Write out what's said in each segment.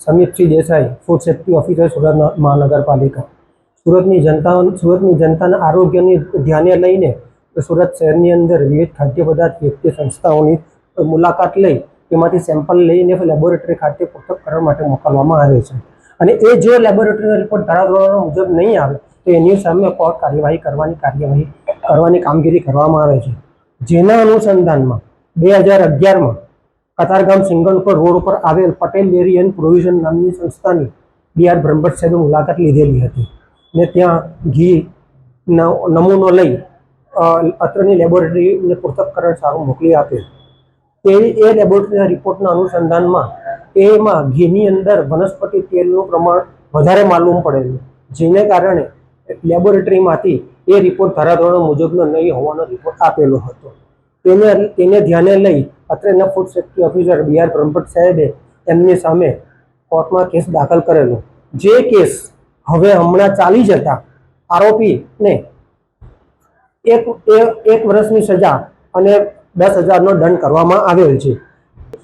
સમીપસિંહ Desai, food safety officer, Surat મહાનગરપાલિકા। સુરતની જનતાના આરોગ્યની ધ્યાને લઈને સુરત શહેરની અંદર વિવિધ ખાદ્ય પદાર્થ વ્યક્તિ સંસ્થાઓની મુલાકાત લઈ તેમાંથી સેમ્પલ લઈને લેબોરેટરી ખાતે પૃથ્થકરણ માટે મોકલવામાં આવે છે અને એ જો લેબોરેટરીનો રિપોર્ટ ધારાધોરણો મુજબ નહીં આવે તો એની સામે કોર્ટ કાર્યવાહી કરવાની કામગીરી કરવામાં આવે છે। જેના અનુસંધાનમાં 2011માં કતારગામ સિંગણપર રોડ પર આવેલ પટેલ ડેરી એન્ડ પ્રોવિઝન નામની સંસ્થાની BR બ્રહ્મભટ્ટ સાહેબે મુલાકાત લીધેલી હતી ને ત્યાં ઘી નમૂનો લઈ અત્રની લેબોરેટરીને પૃથ્થકરણ સારું મોકલી આપેલ। એ લેબોરેટરીના રિપોર્ટના અનુસંધાનમાં એમાં ઘીની અંદર વનસ્પતિ તેલનું પ્રમાણ વધારે માલુમ પડેલું, જેને કારણે લેબોરેટરીમાંથી એ રિપોર્ટ ધારાધોરણો મુજબનો નહીં હોવાનો રિપોર્ટ આપેલો હતો। તેને ધ્યાને લઈ અત્રેના food safety officer BR Brahmbhatt સાહેબે એમની સામે કોર્ટમાં કેસ દાખલ કરેલો, જે કેસ હવે હમણાં ચાલી જતા આરોપીને 1 વર્ષની સજા અને 10,000નો દંડ કરવામાં આવેલ છે।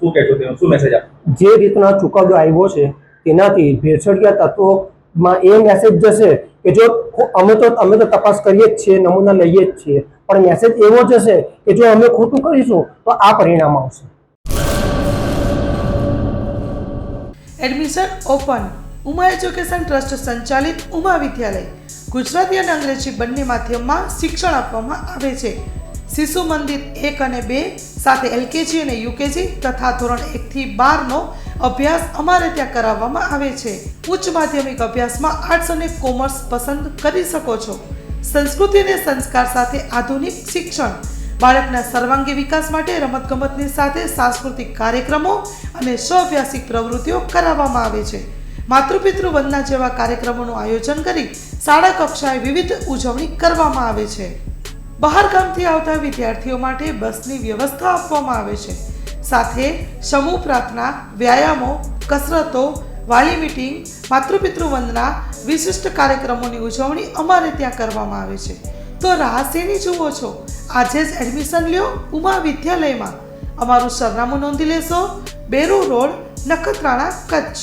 શું કહેશો તેનો શું મેસેજ આપો? જે રીતના ચુકાદો આવ્યો છે તેનાથી ભેળસેળિયા તત્વોમાં એ મેસેજ જશે કે જો અમે તો તપાસ કરીએ જ છીએ, નમૂના લઈએ જ છીએ, પણ મેસેજ એવો જશે કે જો અમે ખોટું કરીશું તો આ પરિણામ આવશે। Admission open. Uma education trust સંચાલિત ઉમા વિદ્યાલય ગુજરાતી અને અંગ્રેજી બંને માધ્યમમાં શિક્ષણ આપવામાં આવે છે। શિશુ મંદિર 1 અને 2 સાથે LKG અને UKG તથા ધોરણ 1 થી 12નો અભ્યાસ અમારે ત્યાં કરાવવામાં આવે છે। ઉચ્ચ માધ્યમિક અભ્યાસમાં આર્ટ્સ અને કોમર્સ પસંદ કરી શકો છો। સંસ્કૃતિ અને સંસ્કાર સાથે આધુનિક શિક્ષણ, બાળકના સર્વાંગી વિકાસ માટે રમતગમતની સાથે સાંસ્કૃતિક કાર્યક્રમો અને સ્વઅભ્યાસિક પ્રવૃત્તિઓ કરાવવામાં આવે છે। માતૃપિતૃ વંદના જેવા કાર્યક્રમોનું આયોજન કરી શાળા કક્ષાએ વિવિધ ઉજવણી કરવામાં આવે છે। બહાર ગામથી આવતા વિદ્યાર્થીઓ માટે બસની વ્યવસ્થા આપવામાં આવે છે। સાથે સમૂહ પ્રાર્થના, વ્યાયામો, કસરતો, વાલી મીટિંગ, માતૃપિતૃ વંદના, વિશિષ્ટ કાર્યક્રમોની ઉજવણી અમારે ત્યાં કરવામાં આવે છે। તો રાહ શેની જુઓ છો? આજે જ એડમિશન લ્યો ઉમા વિદ્યાલયમાં। અમારું સરનામું નોંધી લેશો: બેરુ રોડ, નખત્રાણા, કચ્છ।